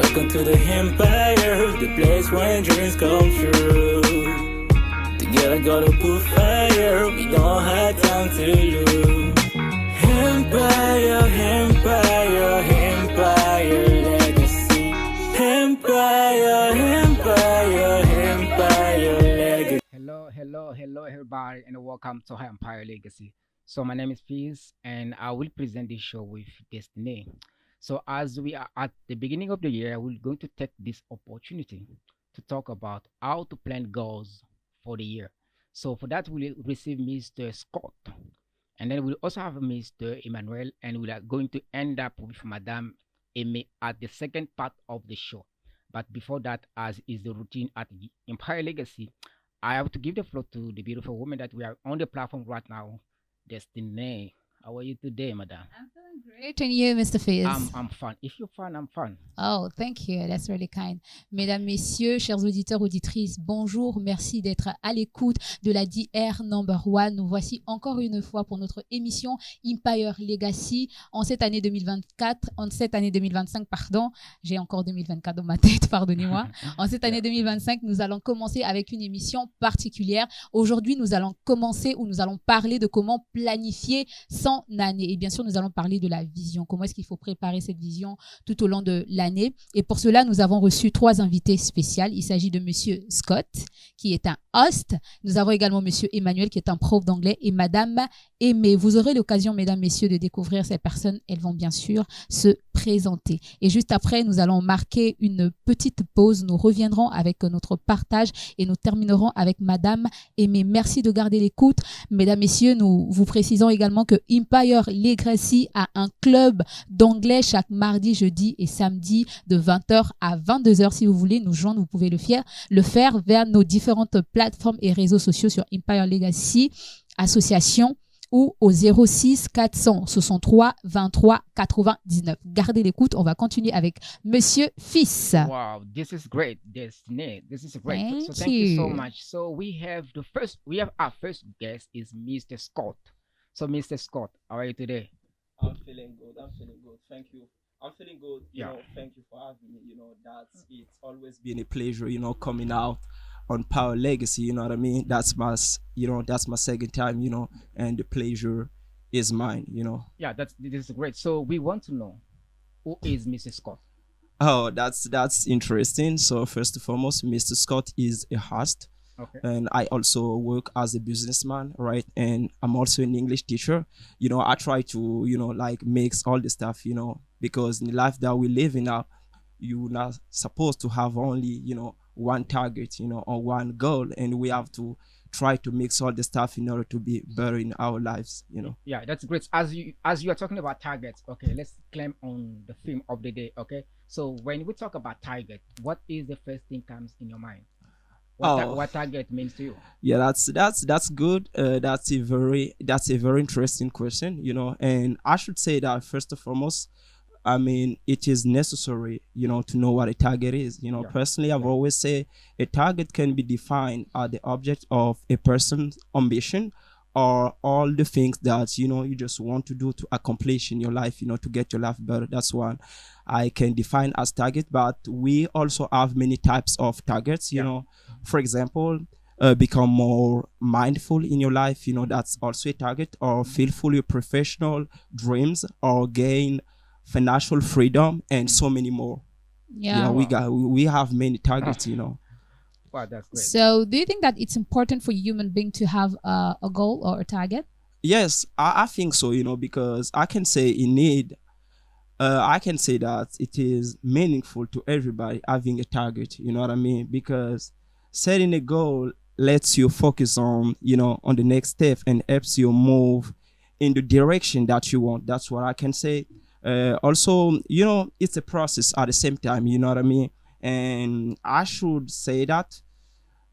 Welcome to the empire, the place where dreams come true. Together gotta put fire, we don't have time to lose. Empire, empire, empire legacy. Empire, empire, empire legacy. Hello, everybody, and welcome to Empire Legacy. So, my name is Fizz, and I will present this show with Destiny. So, as we are at the beginning of the year, we're going to take this opportunity to talk about how to plan goals for the year. So, for that, we'll receive Mr. Scott, and then we'll also have Mr. Emmanuel, and we are going to end up with Madame Emy at the second part of the show. But before that, as is the routine at Empire Legacy, I have to give the floor to the beautiful woman that we are on the platform right now, Destiny. How are you today, madam? I'm feeling great. And you, Mr. Fizz? I'm fun. If you're fun, I'm fun. Oh, thank you. That's really kind. Mesdames, Messieurs, chers auditeurs, auditrices, bonjour. Merci d'être à l'écoute de la DR Number One. Nous voici encore une fois pour notre émission Empire Legacy en cette année 2024, en cette année 2025, pardon. J'ai encore 2024 dans ma tête, pardonnez-moi. En cette année 2025, nous allons commencer avec une émission particulière. Aujourd'hui, nous allons commencer ou nous allons parler de comment planifier son année. Et bien sûr, nous allons parler de la vision. Comment est-ce qu'il faut préparer cette vision tout au long de l'année. Et pour cela, nous avons reçu 3 invités spéciaux. Il s'agit de Monsieur Scott, qui est un host. Nous avons également Monsieur Emmanuel, qui est un prof d'anglais, et Madame Emy. Vous aurez l'occasion, mesdames, messieurs, de découvrir ces personnes. Elles vont bien sûr se présenter. Et juste après, nous allons marquer une petite pause. Nous reviendrons avec notre partage et nous terminerons avec Madame Emy. Merci de garder l'écoute. Mesdames, messieurs, nous vous précisons également que Empire Legacy a un club d'anglais chaque mardi, jeudi et samedi de 20h à 22h. Si vous voulez nous joindre, vous pouvez le faire vers nos différentes plateformes et réseaux sociaux sur Empire Legacy Association ou au 06 463 23 99. Gardez l'écoute, on va continuer avec Monsieur Fils. Wow, this is great, Destiny. This is great. Thank you so much. So we have our first guest is Mr. Scott. So Mr. Scott, how are you today? I'm feeling good. Thank you. I'm feeling good. Thank you for having me. It's always been a pleasure, coming out on Power Legacy, you know what I mean? That's my second time, and the pleasure is mine, Yeah, this is great. So we want to know, who is Mr. Scott? Oh, that's interesting. So first and foremost, Mr. Scott is a host. Okay. And I also work as a businessman, right? And I'm also an English teacher. I try to, mix all the stuff, because in the life that we live in now, you're not supposed to have only, one target, or one goal. And we have to try to mix all the stuff in order to be better in our lives, Yeah, that's great. As you are talking about targets, okay, let's claim on the theme of the day, okay? So when we talk about target, what is the first thing comes in your mind? What target means to you? Yeah, that's good. That's a very interesting question, and I should say that first and foremost, I mean, it is necessary, to know what a target is. Personally, I've always said a target can be defined as the object of a person's ambition or all the things that, you just want to do to accomplish in your life, to get your life better. That's one I can define as target, but we also have many types of targets, for example, become more mindful in your life, that's also a target, or fulfill your professional dreams, or gain financial freedom, and so many more. We have many targets. Wow, that's great. So do you think that it's important for a human being to have a goal or a target? Yes, I think so, because I can say I can say that it is meaningful to everybody having a target, you know what I mean? Because setting a goal lets you focus on, on the next step, and helps you move in the direction that you want. That's what I can say. Also, it's a process at the same time, you know what I mean? And I should say that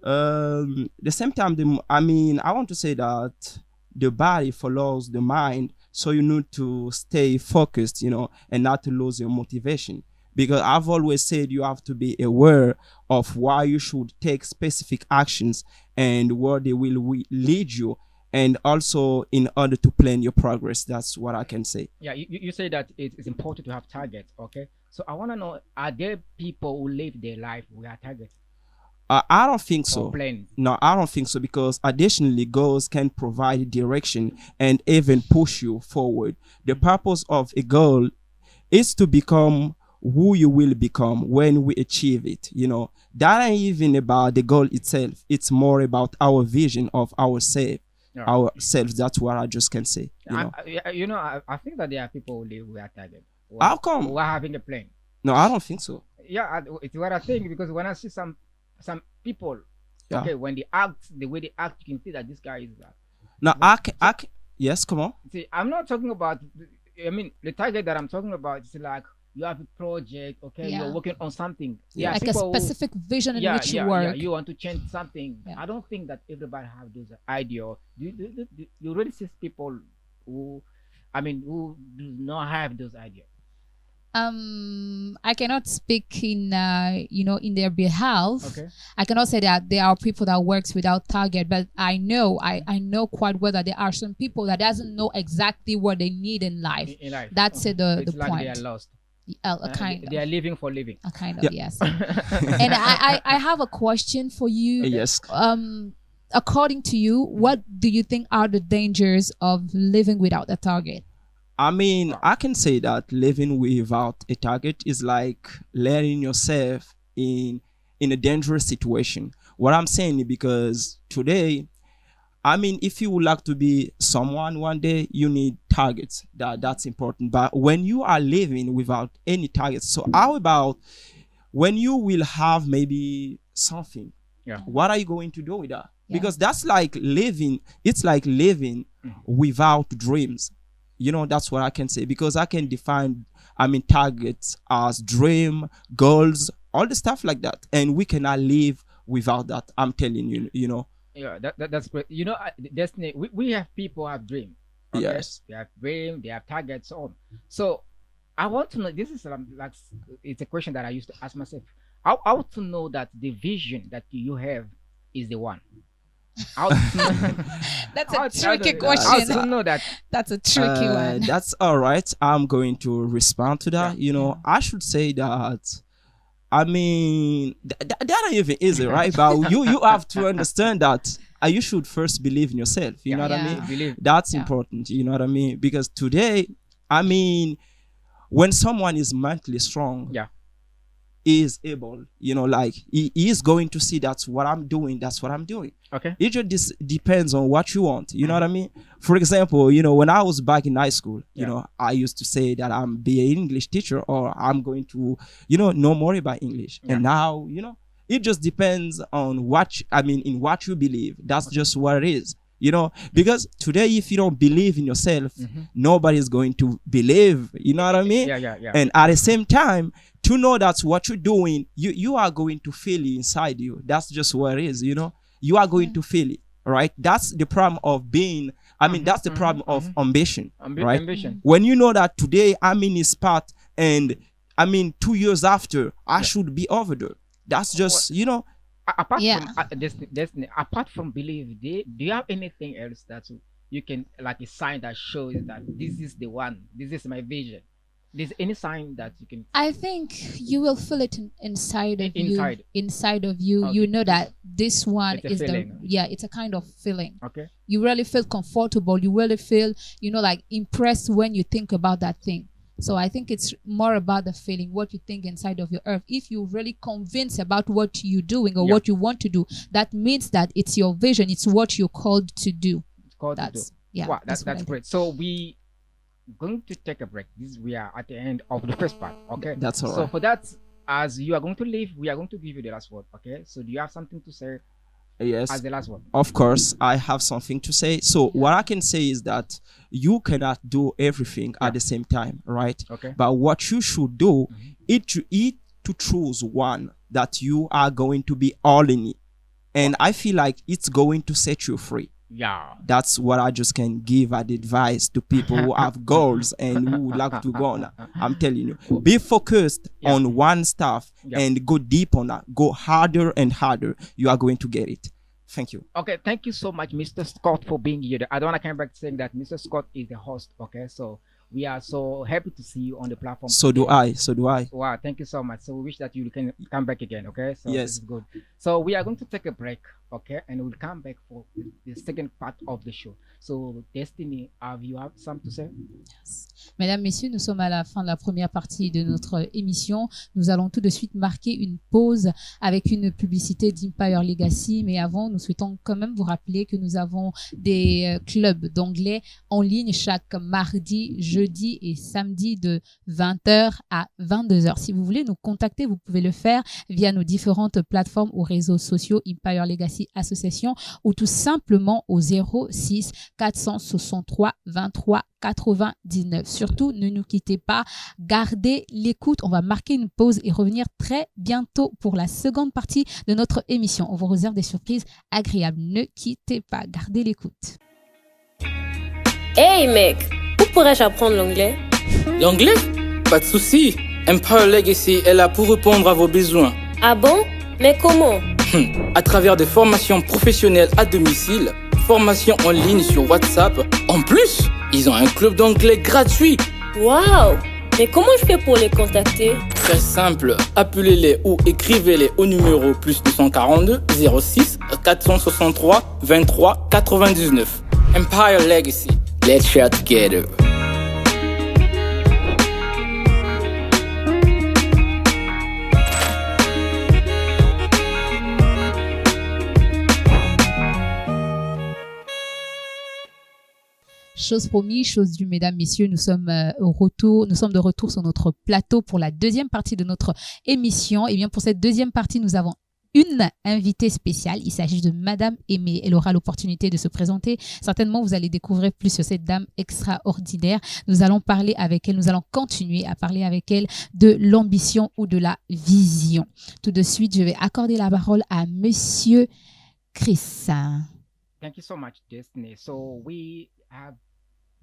the same time, I want to say that the body follows the mind, so you need to stay focused, and not to lose your motivation. Because I've always said you have to be aware of why you should take specific actions and where they will lead you, and also in order to plan your progress. That's what I can say. Yeah, you say that it's important to have targets. Okay, so I want to know: are there people who live their life without targets? I don't think Or so. plans? No, I don't think so, because additionally, goals can provide direction and even push you forward. The purpose of a goal is to become who you will become when we achieve it. That ain't even about the goal itself. It's more about our vision of ourselves. Yeah. Ourselves. That's what I just can say. I think that there are people who live without targets. How come? Who are having a plan? No, I don't think so. Yeah, it's what I think, because when I see some people, Yeah. okay, when they act, the way they act, you can see that this guy is. No, yes, come on. See, I'm not talking about. I mean, the target that I'm talking about is like you have a project, okay, Yeah. you're working on something. Yeah. Like a people who- specific vision in yeah, which you yeah, work. yeah, you want to change something. Yeah. I don't think that everybody have those ideas. You already see people who, who do not have those ideas. I cannot speak in in their behalf. Okay. I cannot say that there are people that works without target, but I know quite well that there are some people that doesn't know exactly what they need in life. In life. That's the It's like point. they are lost. A kind They are living for living. of, a kind Yeah. of, yes. And I have a question for you. Yes. According to you, what do you think are the dangers of living without a target? I can say that living without a target is like letting yourself in a dangerous situation. What I'm saying is because today, if you would like to be someone one day, you need targets. That's important. But when you are living without any targets, so how about when you will have maybe something? Yeah. What are you going to do with that? Yeah. Because that's like living. It's like living without dreams. That's what I can say, because I can define, targets as dream, goals, all the stuff like that. And we cannot live without that. I'm telling you, Yeah, that's great. Destiny, we have people who have dream. Okay? Yes. They have dream, they have targets, so on. So I want to know, this is like, it's a question that I used to ask myself. I want to know that the vision that you have is the one. That's a tricky How question. to know that? That's a tricky one. That's all right. I'm going to respond to that. I should say that. That ain't even easy, right? But you have to understand that you should first believe in yourself. You know what I Yeah. mean? Believe. That's Yeah. important. You know what I mean? Because today, when someone is mentally strong, Yeah. is able, like he is going to see that's what I'm doing. Okay. It just depends on what you want. You know what I mean? For example, when I was back in high school, I used to say that I'm be an English teacher, or I'm going to, know more about English. Yeah. And now, it just depends on in what you believe. That's just what it is. Because today, if you don't believe in yourself, nobody's going to believe. You know what I mean? Yeah. And at the same time, to know that's what you're doing, you are going to feel it inside you. That's just what it is. You are going to feel it, right? That's the problem of being. That's the problem of ambition, right? Ambition. When you know that today I'm in this spot, and 2 years after I should be over there. That's just Apart Yeah. from Destiny, apart from belief, do you have anything else that you can, like a sign that shows that this is the one, this is my vision? There's any sign that you can? I think you will feel it inside of Inside. you. Inside of you, Okay. you know that this one It's a is feeling. it's a kind of feeling. Okay. You really feel comfortable. You really feel, like impressed when you think about that thing. So I think it's more about the feeling, what you think inside of your earth. If you're really convinced about what you're doing or Yeah. what you want to do, that means that it's your vision. It's what you're called to do. It's called to do. That's yeah. Wow, that's what I that's think. great. So we going to take a break. We are at the end of the first part. Okay. That's all So right. for that, as you are going to leave, we are going to give you the last word. Okay. So do you have something to say Yes. as the last word? Of course, I have something to say. So what I can say is that you cannot do everything at the same time, right? Okay. But what you should do is to choose one that you are going to be all in it. And I feel like it's going to set you free. Yeah. That's what I just can give as advice to people who have goals and who would like to go on that. I'm telling you, be focused on one stuff and go deep on that. Go harder and harder. You are going to get it. Thank you. Okay, thank you so much, Mr. Scott, for being here. I don't want to come back saying that Mr. Scott is the host. Okay, so we are so happy to see you on the platform. So do I. So do I. Wow, thank you so much. So we wish that you can come back again. Okay, so Yes. this is good. So we are going to take a break. Okay, and we'll come back for the second part of the show. So Destiny, have you have something to say? Mesdames, Messieurs, nous sommes à la fin de la première partie de notre émission. Nous allons tout de suite marquer une pause avec une publicité d'Empire Legacy. Mais avant, nous souhaitons quand même vous rappeler que nous avons des clubs d'anglais en ligne chaque mardi, jeudi et samedi de 20h à 22h. Si vous voulez nous contacter, vous pouvez le faire via nos différentes plateformes ou réseaux sociaux Empire Legacy Association ou tout simplement au 06 463 23 99. Surtout, ne nous quittez pas, gardez l'écoute. On va marquer une pause et revenir très bientôt pour la seconde partie de notre émission. On vous réserve des surprises agréables. Ne quittez pas, gardez l'écoute. Hey mec, où pourrais-je apprendre l'anglais? L'anglais? Pas de souci. Empire Legacy est là pour répondre à vos besoins. Ah bon? Mais comment? À travers des formations professionnelles à domicile, formations en ligne sur WhatsApp. En plus, ils ont un club d'anglais gratuit. Waouh! Mais comment je fais pour les contacter? Très simple, appelez-les ou écrivez-les au numéro plus 242 06 463 23 99. Empire Legacy, let's share together. Chose promise, chose due, mesdames, messieurs, nous sommes de retour sur notre plateau pour la deuxième partie de notre émission. Et bien, pour cette deuxième partie, nous avons une invitée spéciale. Il s'agit de Madame Emy. Elle aura l'opportunité de se présenter. Certainement, vous allez découvrir plus sur cette dame extraordinaire. Nous allons parler avec elle, nous allons continuer à parler avec elle de l'ambition ou de la vision. Tout de suite, je vais accorder la parole à Monsieur Chris. Thank you so much, Destiny. So we have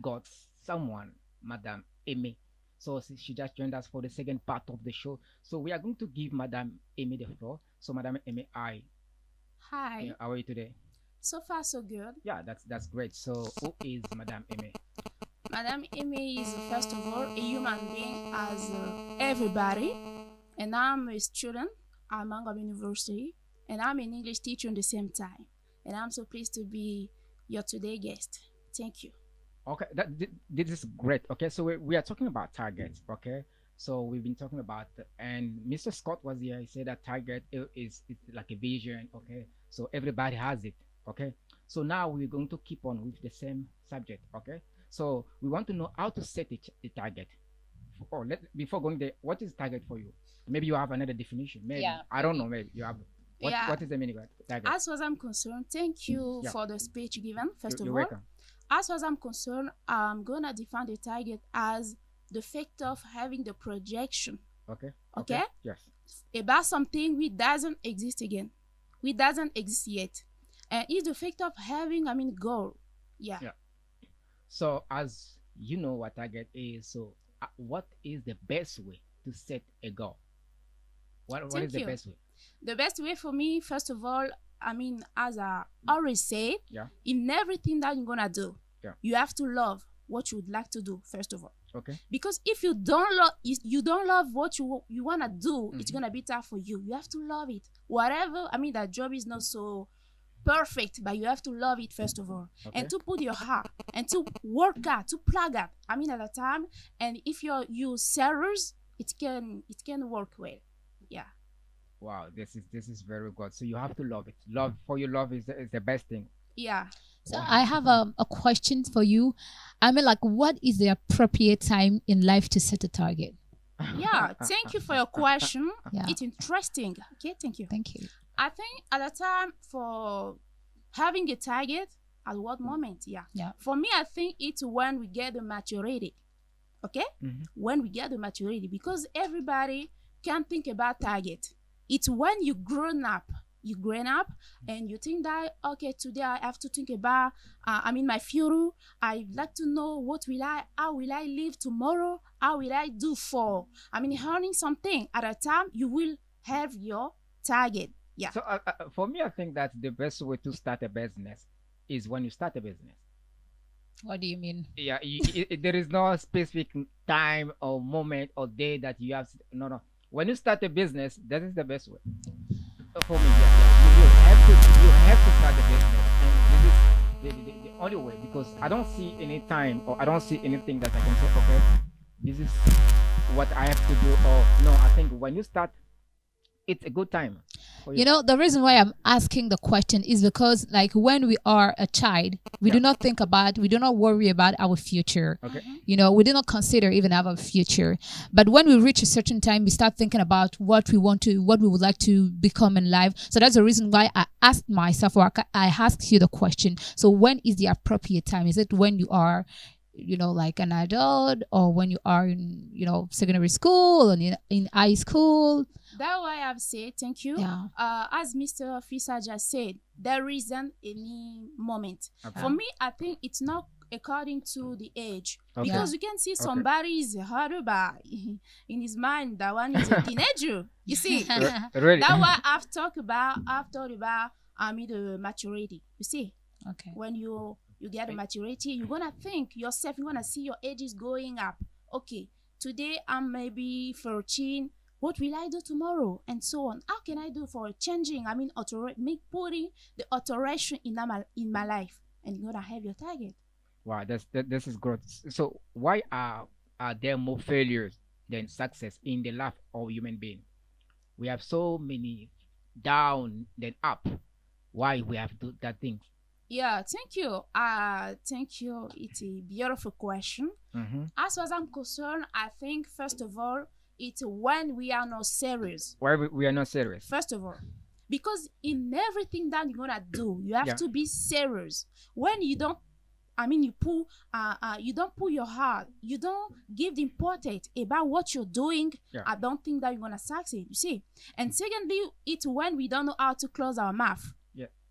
got someone, Madame Emy. So she just joined us for the second part of the show. So we are going to give Madame Emy the floor. So Madame Emy, Hi. how are you today? So far, so good. Yeah, that's great. So who is Madame Emy? Madame Emy is, first of all, a human being as everybody. And I'm a student at Mangam University. And I'm an English teacher at the same time. And I'm so pleased to be your today guest. Thank you. Okay, this is great. Okay, so we are talking about targets. Okay, so we've been talking about, and Mr. Scott was here. He said that target is it's like a vision. Okay, so everybody has it. Okay, so now we're going to keep on with the same subject. Okay, so we want to know how to set a target. Or before going there, what is target for you? Maybe you have another definition. Maybe I don't know. Maybe you have. What is the meaning of target? As far as I'm concerned, thank you for the speech given. First of all, welcome. As far as I'm concerned, I'm gonna define the target as the fact of having the projection. Okay. Yes. About something which doesn't exist again, which doesn't exist yet, and it's the fact of having, goal. Yeah. So as you know what target is, so what is the best way to set a goal? What is the best way? The best way for me, first of all, as I always say, in everything that you're gonna do, you have to love what you would like to do, first of all. Okay. Because if you don't love what you wanna do, it's gonna be tough for you. You have to love it. Whatever, that job is not so perfect, but you have to love it first of all, and to put your heart and to work hard, to plug up. At a time, and if you serious, it can work well. Yeah. Wow, this is very good. So you have to love it. Love is the best thing. Yeah. So I have a question for you. What is the appropriate time in life to set a target? Yeah, thank you for your question. Yeah. It's interesting. Okay, thank you. Thank you. I think at the time for having a target, at what moment? Yeah. For me, I think it's when we get the maturity. Okay? When we get the maturity, because everybody can think about target. It's when you grown up and you think that, okay, today I have to think about my future. I like to know how will I live tomorrow? How will I do for earning something? At a time you will have your target. Yeah. So for me, I think that the best way to start a business is when you start a business. What do you mean? Yeah, there is no specific time or moment or day that you have. No. When you start a business, that is the best way. For me, you have to start a business, and this is the only way, because I don't see any time or I don't see anything that I can say, okay, this is what I have to do, or no. I think when you start, it's a good time. You know, the reason why I'm asking the question is because, like, when we are a child, we do not think about, we do not worry about our future. Okay. You know, we do not consider even our future. But when we reach a certain time, we start thinking about what we want to, what we would like to become in life. So that's the reason why I asked myself, or I asked you the question. So when is the appropriate time? Is it when you are, you know, like an adult, or when you are in, you know, secondary school or in high school? That's why I've said, thank you. Yeah. As Mr. Fisa just said, there isn't any moment. Okay. For me, I think it's not according to the age. Okay. Because you can see somebody is harder by in his mind, that one is a teenager. You see? Really? That's why I've talked about the maturity. You see? Okay. When you get a maturity, you're gonna think yourself, you're gonna see your age is going up. Okay, today I'm maybe 14. What will I do tomorrow? And so on. How can I do for changing? I mean, putting the alteration in my life, and you're gonna have your target. Wow, this is good. So why are there more failures than success in the life of human being? We have so many down than up. Why we have to do that thing? Yeah, thank you. Thank you. It's a beautiful question. As far as I'm concerned, I think first of all, it's when we are not serious. Why we are not serious? First of all, because in everything that you're gonna do, you have to be serious. When you don't, you don't pull your heart, you don't give the importance about what you're doing. I don't think that you're gonna succeed. You see. And secondly, it's when we don't know how to close our mouth.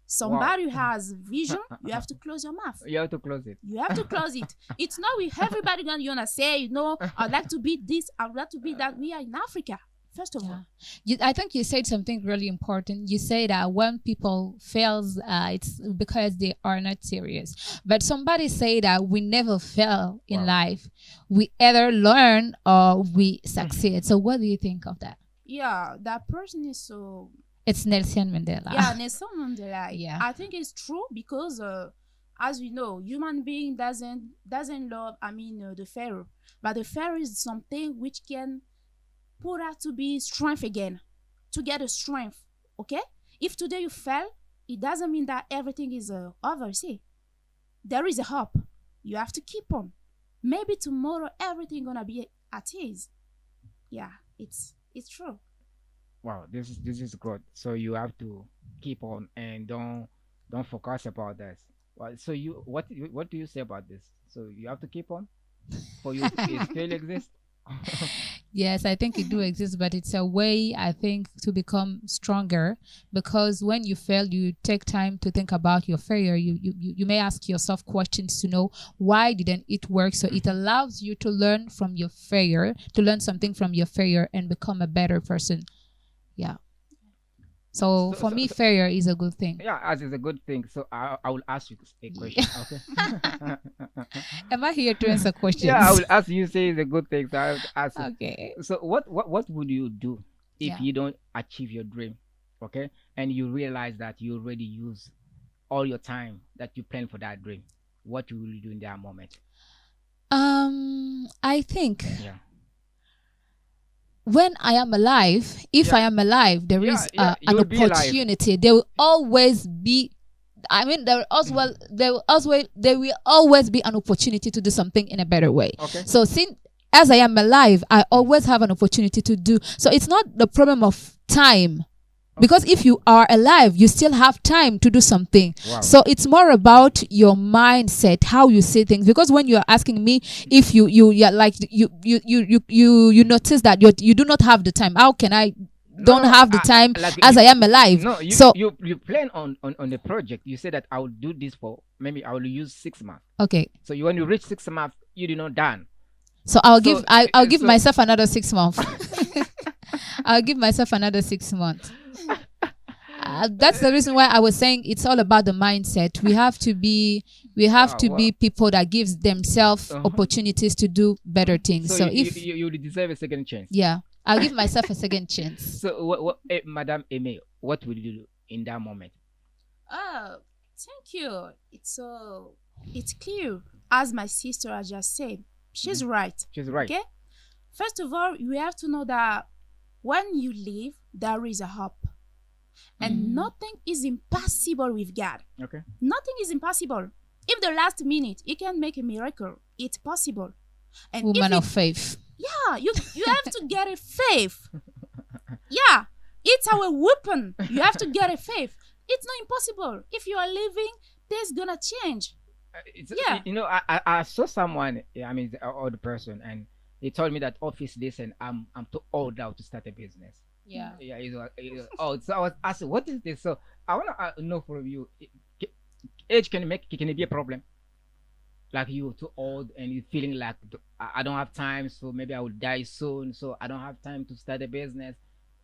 Somebody who has vision, you have to close your mouth. You have to close it. You have to close it. It's not with everybody gonna say, you know, I'd like to be this, I'd like to be that. We are in Africa, first of all. I think you said something really important. You say that when people fails, it's because they are not serious. But somebody say that we never fail in life. We either learn or we succeed. So what do you think of that? Yeah, that person is so... It's Nelson Mandela. Yeah, Nelson Mandela. Yeah. I think it's true because, as we know, human being doesn't love, the failure. But the failure is something which can put us to be strength again, to get a strength, okay? If today you fail, it doesn't mean that everything is over, see? There is a hope. You have to keep on. Maybe tomorrow everything gonna be at ease. Yeah, it's true. Wow, this is good. So you have to keep on and don't focus about this. Well, so what do you say about this? So you have to keep on. For you, it still exists. Yes, I think it do exist, but it's a way, I think, to become stronger, because when you fail, you take time to think about your failure. You may ask yourself questions to know why didn't it work. So it allows you to learn from your failure, to learn something from your failure and become a better person. Yeah. So for me, failure is a good thing. Yeah, as is a good thing. So I will ask you a question. Okay. Am I here to answer questions? Yeah, I will ask you. Say it's a good thing. So I will ask. Okay. So what would you do if you don't achieve your dream? Okay, and you realize that you already use all your time that you plan for that dream. What will you do in that moment? I think. Yeah. When I am alive, if I am alive, there is an opportunity. There will always be, there will always be an opportunity to do something in a better way. Okay. So since as I am alive, I always have an opportunity to do. So it's not the problem of time. Because if you are alive, you still have time to do something. Wow. So it's more about your mindset, how you see things. Because when you are asking me if you notice that you do not have the time, how can I don't have the time as I am alive? No, you plan on the project. You say that I will do this for maybe I will use 6 months. Okay. So when you reach 6 months, you did not done. So I'll give myself another 6 months. I'll give myself another 6 months. that's the reason why I was saying it's all about the mindset. We have to be people that gives themselves opportunities to do better things. So if you deserve a second chance. Yeah, I'll give myself a second chance. So Madame Emy, what will you do in that moment? Thank you. It's clear, as my sister has just said. She's right. She's right. Okay. First of all, you have to know that when you live, there is a hope. And nothing is impossible with God. Okay. Nothing is impossible. If the last minute He can make a miracle, it's possible. And woman of faith. Yeah, you have to get a faith. Yeah, it's our weapon. You have to get a faith. It's not impossible. If you are living, there's gonna change. You know, I saw someone. I mean, the old person, and he told me that office. Listen, I'm too old now to start a business. Yeah. Yeah. Oh, so I was asking, what is this? So I want to know from you, age can it be a problem? Like you're too old and you're feeling like I don't have time, so maybe I will die soon, so I don't have time to start a business.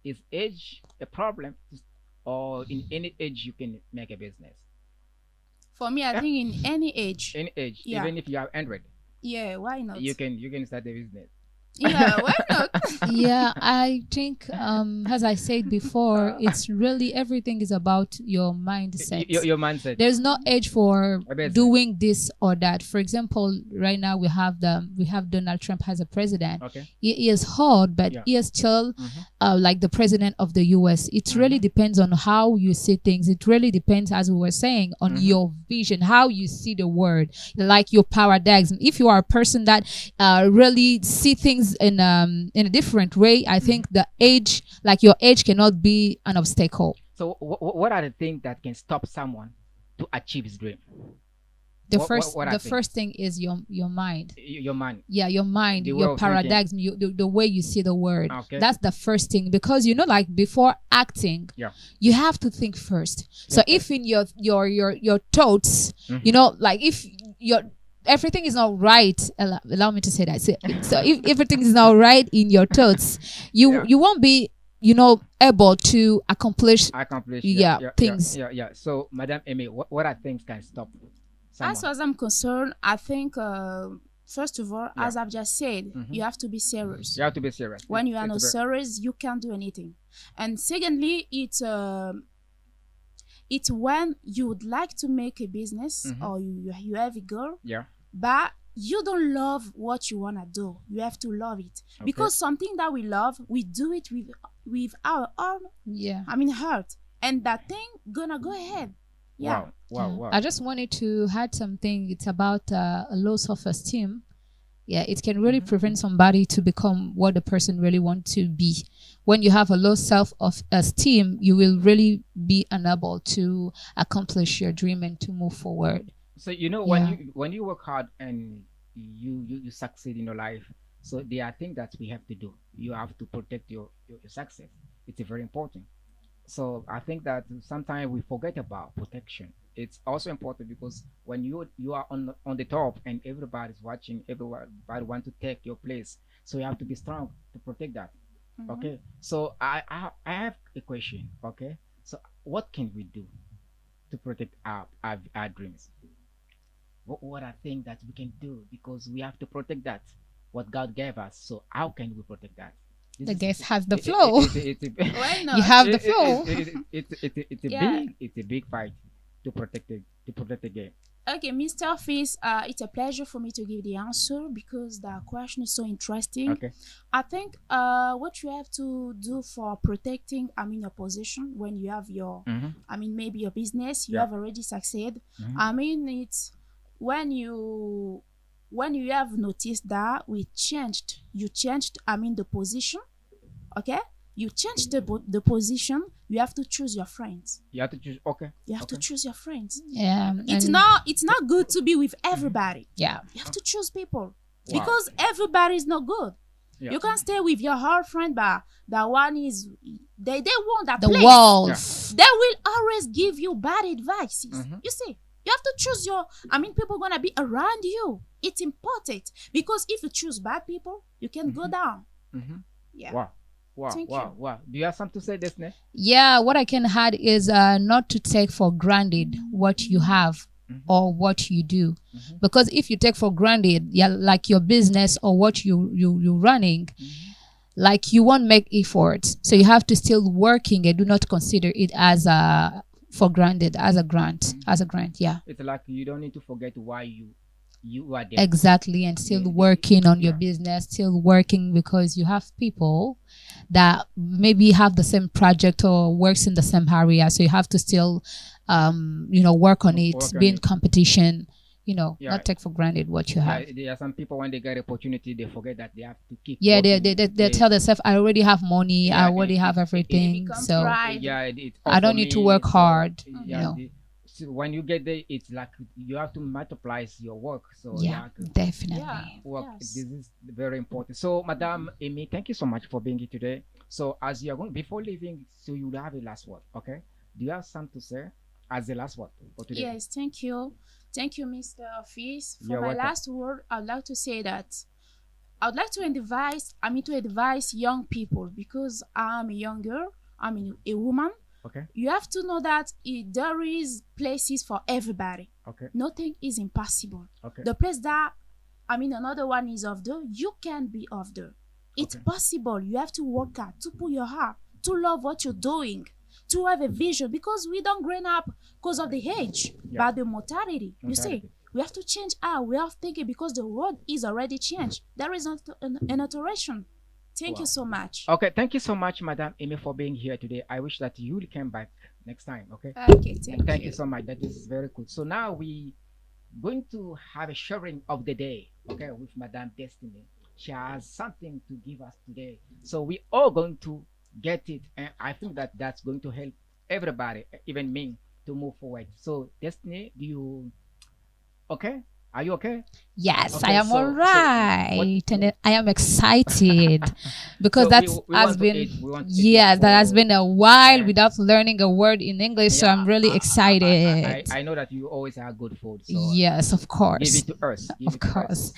Is age a problem, or in any age you can make a business? For me, I think in any age. Any age, even if you have 100. Yeah, why not? You can start a business. Yeah, why not? Yeah, I think as I said before, it's really everything is about your mindset. Your mindset. There's no age for doing this or that. For example, right now we have Donald Trump as a president. Okay. He is hard, but he is still like the president of the US. It really depends on how you see things. It really depends, as we were saying, on your vision, how you see the world, like your paradigms. If you are a person that really see things in a different way, I think the age, like your age, cannot be an obstacle. So what are the things that can stop someone to achieve his dream? The first thing is your mind. Your mind. Yeah, your mind, your paradigms, the way you see the world. Okay. That's the first thing, because like before acting, you have to think first. So if in your thoughts, like if everything is not right, allow me to say that. So if everything is not right in your thoughts, you won't be able to accomplish things. Yeah. So Madame Emy, what are things can stop someone? As far as I'm concerned, I think first of all, as I've just said, you have to be serious. You have to be serious. When you are not serious, you can't do anything. And secondly, it's when you would like to make a business or you have a goal, but you don't love what you want to do. You have to love it. Because something that we love, we do it with our own heart. And that thing gonna go ahead. Yeah. Wow. I just wanted to add something. It's about a low self-esteem. Yeah, it can really prevent somebody to become what the person really wants to be. When you have a low self-esteem, you will really be unable to accomplish your dream and to move forward. So when you work hard and you succeed in your life, so there are things that we have to do. You have to protect your success. It's very important. So I think that sometimes we forget about protection. It's also important because when you are on the top and everybody's watching, everybody want to take your place. So you have to be strong to protect that. Okay. So I have a question. Okay. So what can we do to protect our dreams? What are things that we can do, because we have to protect that what God gave us. So how can we protect that? The guest has the flow. Why not? You have the flow. It's a big fight to protect the game. Okay, Mr. Fils, it's a pleasure for me to give the answer because the question is so interesting. Okay. I think what you have to do for protecting, your position when you have your, maybe your business, you have already succeeded. It's when you have noticed that you changed, the position, okay? You changed the position, you have to choose your friends. You have to choose, okay. You have to choose your friends. Yeah. It's not good to be with everybody. Yeah. You have to choose people because everybody is not good. Yeah. You can't stay with your whole friend, but that one is, they want that the place. Walls. They will always give you bad advice. You see? You have to choose people gonna be around you. It's important because if you choose bad people, you can go down. Yeah. Wow, Thank wow, you. wow. Do you have something to say, Destiny? Yeah, what I can add is not to take for granted what you have or what you do, because if you take for granted, yeah, like your business or what you running, like you won't make efforts. So you have to still working and do not consider it as a for granted, as a grant, yeah. It's like you don't need to forget why you are there. Exactly, and still working on your business, still working because you have people that maybe have the same project or works in the same area. So you have to still, work on it, be in competition. Not take for granted what you have. There are some people when they get opportunity, they forget that they have to keep. Yeah, working. they tell themselves, I already have money, I already have everything, so pride. I don't need to work hard. So when you get there, it's like you have to multiply your work. So you Yeah, have to definitely. work. Yes. This is very important. So, Madame Emy, thank you so much for being here today. So, as you are going before leaving, so you will have a last word. Okay? Do you have something to say as the last word for today? Yes, thank you. Thank you, Mr. Fils. For You're my welcome. last word, I'd like to say that I would like to advise young people, because I'm a young girl, I'm a woman. Okay. You have to know that there is places for everybody. Okay. Nothing is impossible. Okay. The place that another one is of there, you can be of there. It's possible. You have to work hard, to put your heart, to love what you're doing, to have a vision, because we don't grow up because of the age, but the mortality. You see, we have to change our way of thinking, because the world is already changed. There is an alteration. Thank you so much. Okay, thank you so much, Madame Emy, for being here today. I wish that you will come back next time. Okay. Okay, Thank you so much. That is very good. So now we going to have a sharing of the day. Okay, with Madame Destiny. She has something to give us today. So we all going to get it, and I think that that's going to help everybody, even me, to move forward. So Destiny, okay? Are you okay? Yes, Okay, I am all right, and I am excited because So that we has want to been eat- we want to eat that has for- been a while Yeah. without learning a word in English. So I'm really excited. I know that you always have good food. So Yes, of give course. it to us. Give Of it to us. course.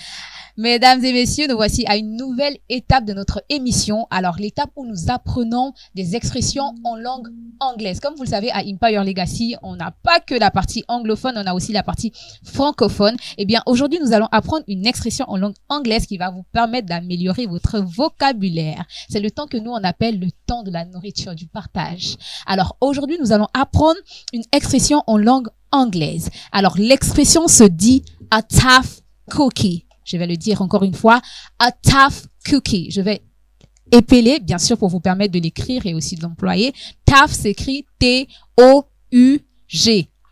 Mesdames et messieurs, nous voici à une nouvelle étape de notre émission. Alors, l'étape où nous apprenons des expressions en langue anglaise. Comme vous le savez, à Empire Legacy, on n'a pas que la partie anglophone, on a aussi la partie francophone. Eh bien, aujourd'hui, nous allons apprendre une expression en langue anglaise qui va vous permettre d'améliorer votre vocabulaire. C'est le temps que nous, on appelle le temps de la nourriture, du partage. Alors, aujourd'hui, nous allons apprendre une expression en langue anglaise. Alors, l'expression se dit « a tough cookie ». Je vais le dire encore une fois, a tough cookie. Je vais épeler, bien sûr, pour vous permettre de l'écrire et aussi de l'employer. Tough s'écrit T-O-U-G.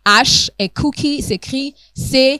H et cookie s'écrit C-O-O-K-I-E.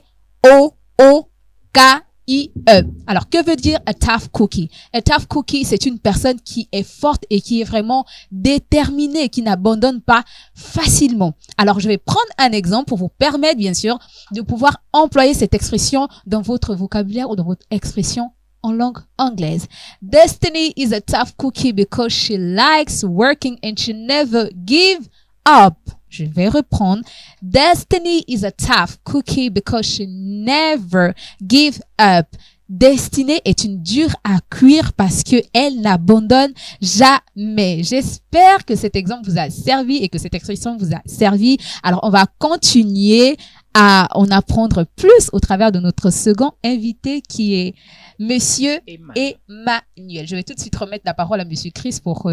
Alors, que veut dire a tough cookie? A tough cookie, c'est une personne qui est forte et qui est vraiment déterminée, qui n'abandonne pas facilement. Alors, je vais prendre un exemple pour vous permettre, bien sûr, de pouvoir employer cette expression dans votre vocabulaire ou dans votre expression en langue anglaise. Destiny is a tough cookie because she likes working and she never give up. Je vais reprendre. Destiny is a tough cookie because she never give up. Destinée est une dure à cuire parce que elle n'abandonne jamais. J'espère que cet exemple vous a servi et que cette expression vous a servi. Alors, on va continuer à en apprendre plus au travers de notre second invité qui est Monsieur Emmanuel. Je vais tout de suite remettre la parole à Monsieur Chris pour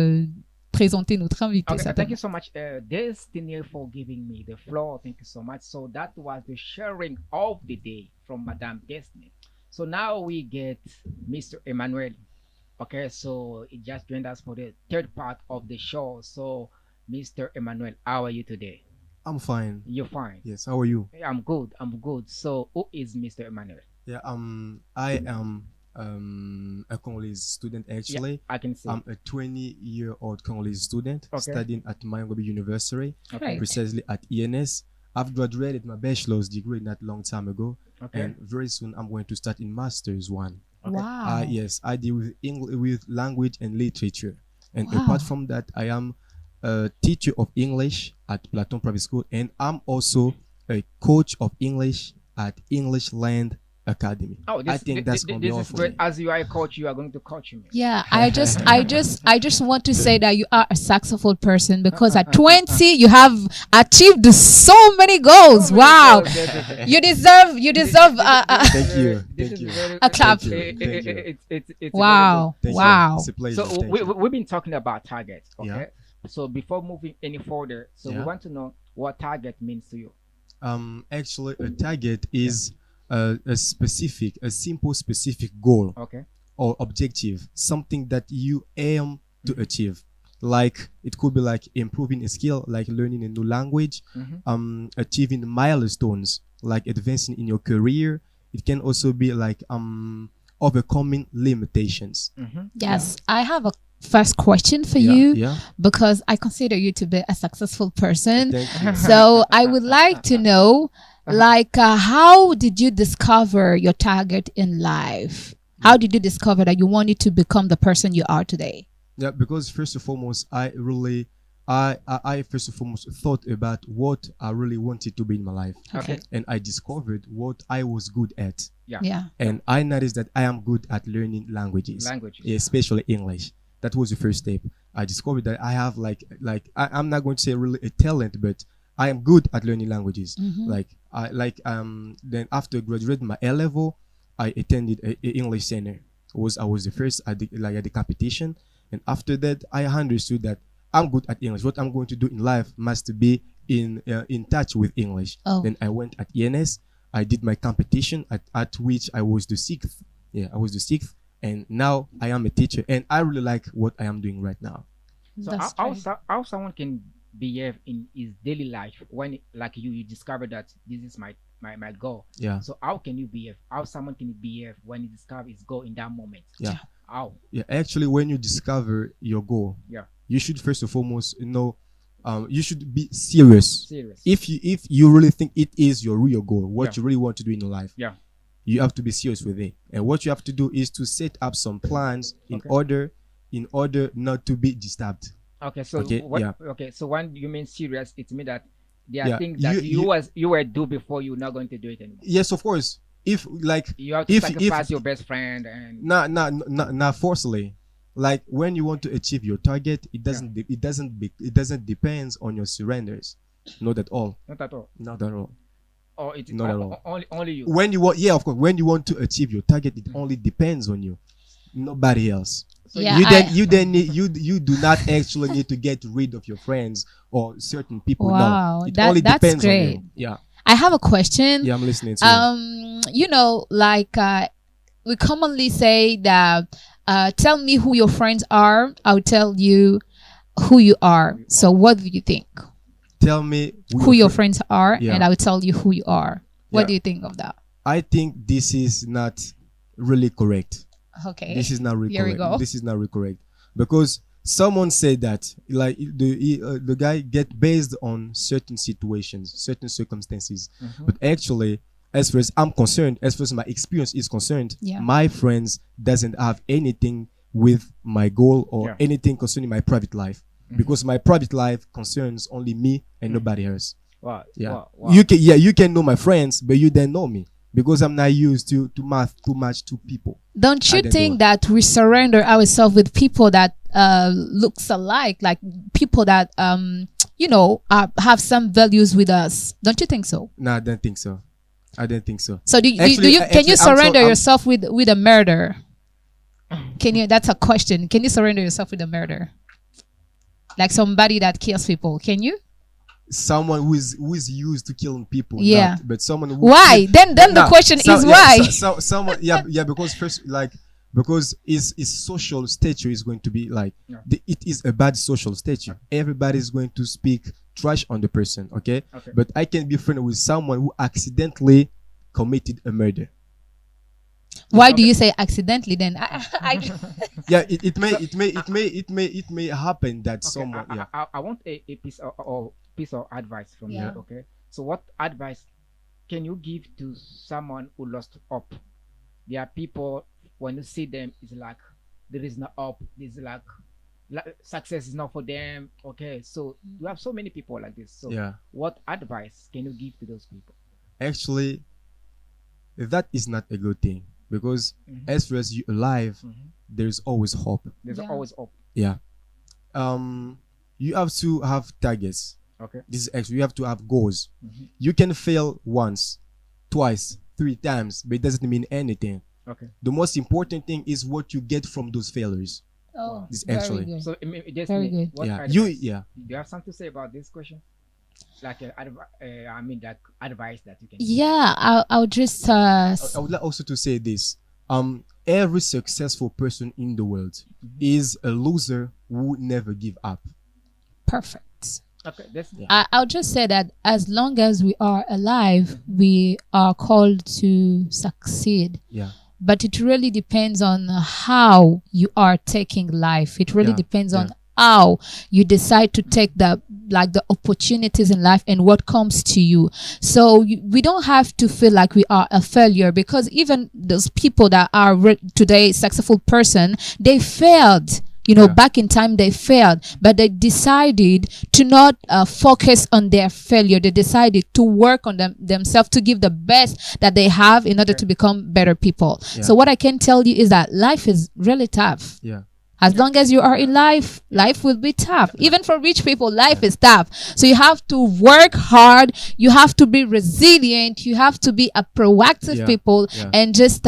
présenter notre invité. Okay, thank you so much, Destiny, for giving me the floor. Thank you so much. So that was the sharing of the day from Madame Destiny. So now we get Mr. Emmanuel. Okay, so he just joined us for the third part of the show. So, Mr. Emmanuel, how are you today? I'm fine. You're fine. Yes. How are you? I'm good. I'm good. So, who is Mr. Emmanuel? Yeah. I am a Congolese student actually. Yeah, I can see. I'm a 20-year-old Congolese student studying at Mayangwabi University, Okay. precisely at ENS. I've graduated my bachelor's degree not long time ago, Okay. and very soon I'm going to start in master's one. Wow. Yes, I deal with with language and literature, and Wow. apart from that, I am a teacher of English at Platon Private School, and I'm also a coach of English at English Land academy. Oh, I think that's going to be all is for great. me. As you are a coach, you are going to coach me. Yeah, I just want to say that you are a successful person because at 20 you have achieved so many goals. Wow, you deserve Thank you. Thank you. a clap. Thank you. It's Wow, Thank you. wow. It's a pleasure. So Thank you. we've been talking about targets. Okay. Yeah. So before moving any further, so we Yeah. want to know what target means to you. Actually, a target is a simple specific goal Okay. or objective, something that you aim to achieve. Like it could be like improving a skill, like learning a new language, achieving milestones, like advancing in your career. It can also be like overcoming limitations. Yes, I have a first question for Yeah, you yeah. because I consider you to be a successful person. Thank you. So I would like to know, like, how did you discover your target in life? How did you discover that you wanted to become the person you are today? Yeah, because first and foremost, I first and foremost thought about what I really wanted to be in my life. Okay. And I discovered what I was good at. Yeah. And I noticed that I am good at learning languages. Yeah, especially English. That was the first step. I discovered that I have I'm not going to say really a talent, but I am good at learning languages. Then after graduating my A level, I attended a English center. I was the first at the competition, and after that I understood that I'm good at English. What I'm going to do in life must be in touch with English. Oh. Then I went at ENS. I did my competition at which I was the sixth. Yeah, I was the sixth. And now I am a teacher, and I really like what I am doing right now. So That's how someone can behave in his daily life when like you discover that this is my goal. Yeah. So how can you behave? How someone can behave when he discover his goal in that moment? Yeah. How? Yeah. Actually, when you discover your goal, Yeah. you should first and foremost you should be serious. Serious. If you really think it is your real goal, what Yeah. you really want to do in your life, Yeah. you have to be serious with it. And what you have to do is to set up some plans in order not to be disturbed. Okay, so Okay, yeah. Okay, so when you mean serious, it means that there are Yeah, things that you were do before you're not going to do it anymore. Yes, of course. If like You have to sacrifice your best friend and not forcefully. Like when you want to achieve your target, it doesn't depends on your surrenders. Not at all. not at all. Not at all. Or it's Not at all. only you. When you want, yeah, of course. When you want to achieve your target, it only depends on you, nobody else. So Yeah, you do not actually need to get rid of your friends or certain people. Wow, No, it that's only depends on great. you. Yeah, I have a question. yeah, I'm listening to you. You know, like we commonly say that tell me who your friends are, I'll tell you who you are. So what do you think? Tell me Who your friends are, Yeah. and I will tell you who you are. What Yeah. do you think of that? I think this is not really correct. Okay. This is not really Here we correct. go. This is not really correct because someone said that like the guy get based on certain situations, certain circumstances, but actually, as far as I'm concerned, as far as my experience is concerned, Yeah. my friends doesn't have anything with my goal or Yeah. anything concerning my private life because my private life concerns only me and nobody else. Wow. Yeah, Wow. Wow. you can know my friends, but you don't know me because I'm not used to math too much to people. Don't you I don't think do it. that we surrender ourselves with people that looks alike, like people that have some values with us? Don't you think so? No, I don't think so. I don't think so. So can you surrender yourself with a murder? That's a question. Can you surrender yourself with a murder? Like somebody that kills people, can you? Someone who is used to killing people, Yeah. not, but someone who Why? Then the question is why? Someone, because first, because his social stature is going to be like it is a bad social stature. Everybody is going to speak trash on the person, okay? But I can be friend with someone who accidentally committed a murder. Why do you say accidentally then? Yeah, it may happen that someone. I want a piece of advice from you. Okay. So what advice can you give to someone who lost hope? There are people when you see them, it's like there is no hope. There's like success is not for them. Okay. So you have so many people like this. So what advice can you give to those people? Actually, that is not a good thing, because as far as you're alive, there's always hope. There's always hope. Yeah. You have to have targets. Okay. This is actually, you have to have goals. You can fail once, twice, 3 times, but it doesn't mean anything. Okay. The most important thing is what you get from those failures. Oh, This very actually. good. So Very good. Yeah. Do you have something to say about this question? Like that advice that you can. Yeah, I'll just I would like also to say this. Every successful person in the world is a loser who never give up. perfect. Okay. That's I'll just say that as long as we are alive, we are called to succeed. Yeah. But it really depends on how you are taking life. It really depends on how you decide to take the opportunities in life and what comes to you. So we don't have to feel like we are a failure, because even those people that are today successful person, they failed. Back in time they failed, but they decided to not focus on their failure. They decided to work on themselves, to give the best that they have in order to become better people. So what I can tell you is that life is really tough. Yeah. As long as you are in life, life will be tough. Even for rich people, life is tough. So you have to work hard. You have to be resilient. You have to be a proactive people and just,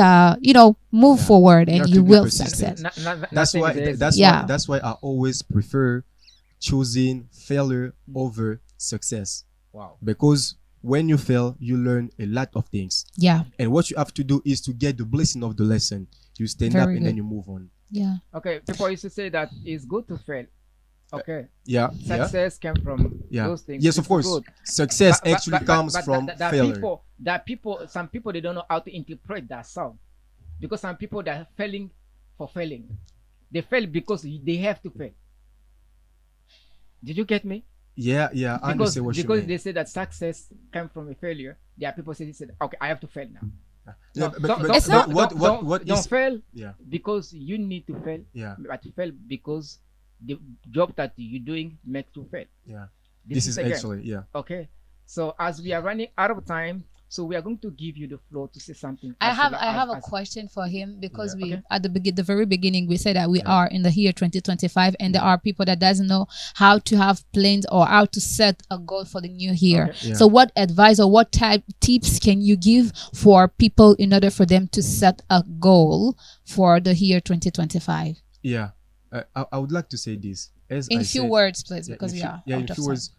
move forward, and you will succeed. That's why I always prefer choosing failure over success. Wow. Because when you fail, you learn a lot of things. Yeah. And what you have to do is to get the blessing of the lesson. You stand up and then you move on. Yeah. Okay. People used to say that it's good to fail. Okay. Yeah. Success came from those things. Yes, of course. Good. Success actually comes from failure. Some people, they don't know how to interpret that sound, because some people that are failing for failing. They fail because they have to fail. Did you get me? Yeah. I understand what you mean. Because they say that success came from a failure. There are people say, okay, I have to fail now. Don't fail because you need to fail. Yeah. But fail because the job that you're doing makes you fail. Yeah. This is actually Okay. So as we are running out of time, so we are going to give you the floor to say something. I have a question for him, because at the very beginning we said that we are in the year 2025, and there are people that doesn't know how to have plans or how to set a goal for the new year. So what advice or what type tips can you give for people in order for them to set a goal for the year 2025? Yeah. I would like to say this in few words, please, because we are in few words.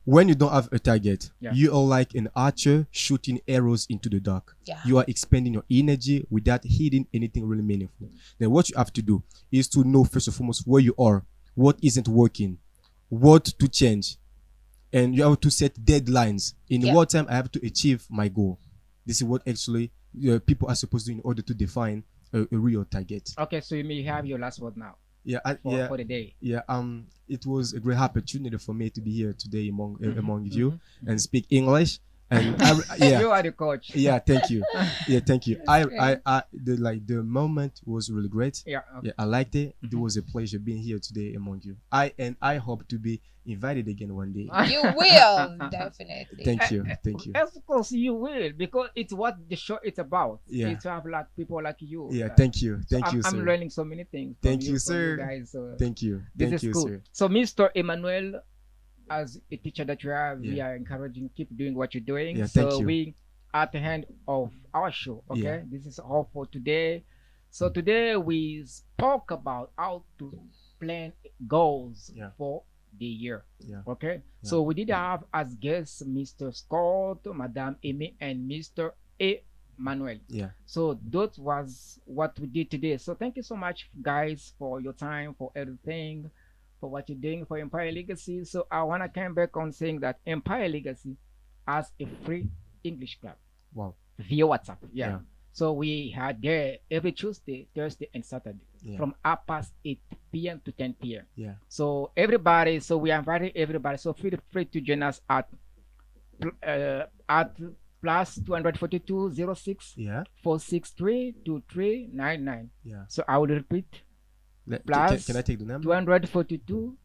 When you don't have a target, you are like an archer shooting arrows into the dark. You are expending your energy without hitting anything really meaningful. Then what you have to do is to know first and foremost where you are, what isn't working, what to change, and you have to set deadlines. In what time I have to achieve my goal. This is what actually people are supposed to do in order to define a real target. Okay, so you may have your last word now. For the day. It was a great opportunity for me to be here today among you and speak English. And you are the coach. Thank you. Thank you. The moment was really great. I liked it. It was a pleasure being here today among you. I hope to be invited again one day. You will definitely. Thank you. Of course you will, because it's what the show is about. It's to have people like you. Thank you. Sir. I'm learning so many things. Thank you, sir. Guys, thank you. This is cool. Sir. So Mr. Emmanuel, as a teacher that you have, we are encouraging, keep doing what you're doing. So we at the end of our show. Okay, this is all for today. So today we spoke about how to plan goals for the year. Okay, so we did have as guests Mr. Scott, Madame Emy, and Mr. Emmanuel. So that was what we did today. So thank you so much, guys, for your time, for everything, for what you're doing for Empire Legacy. So I want to come back on saying that Empire Legacy has a free English club. Wow. Via WhatsApp. So we had there every Tuesday, Thursday, and Saturday from 8 p.m. to 10 p.m. So everybody, so we are inviting everybody. So feel free to join us at plus 242 06 463 2399. So I will repeat. Plus can I take the number? 242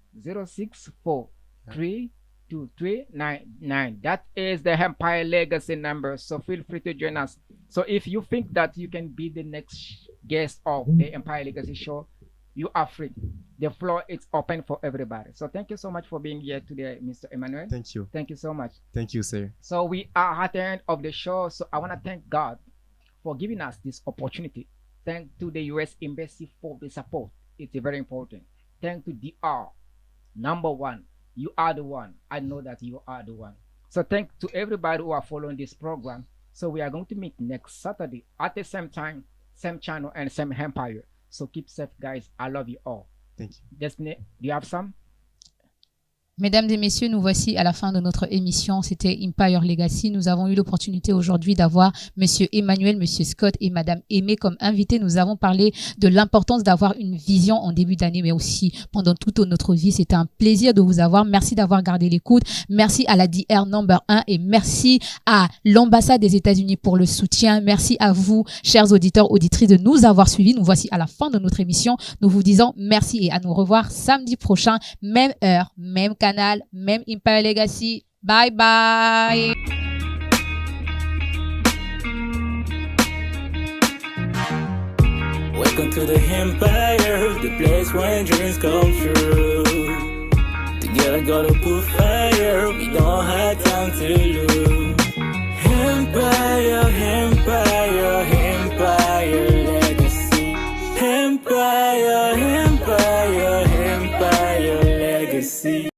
06 4 3 2399. That is the Empire Legacy number. So feel free to join us. So if you think that you can be the next guest of the Empire Legacy show, you are free. The floor is open for everybody. So thank you so much for being here today, Mr. Emmanuel. Thank you. Thank you so much. Thank you, sir. So we are at the end of the show. So I want to thank God for giving us this opportunity. Thank to the US Embassy for the support. It's very important. Thank to DR, number one. You are the one. I know that you are the one. So thank to everybody who are following this program. So we are going to meet next Saturday at the same time, same channel, and same empire. So keep safe, guys. I love you all. Thank you. Destiny, do you have some? Mesdames et messieurs, nous voici à la fin de notre émission. C'était Empire Legacy. Nous avons eu l'opportunité aujourd'hui d'avoir Monsieur Emmanuel, Monsieur Scott et Madame Emy comme invités. Nous avons parlé de l'importance d'avoir une vision en début d'année, mais aussi pendant toute notre vie. C'était un plaisir de vous avoir. Merci d'avoir gardé l'écoute. Merci à la DR number 1 et merci à l'ambassade des États-Unis pour le soutien. Merci à vous, chers auditeurs, auditrices, de nous avoir suivis. Nous voici à la fin de notre émission. Nous vous disons merci et à nous revoir samedi prochain, même heure, même canal, même Empire Legacy. Bye bye. Welcome to the Empire, the place where dreams come true. Together gotta put fire, we don't have time to lose. Empire, Empire, Empire Legacy. Empire, Empire, Empire Legacy.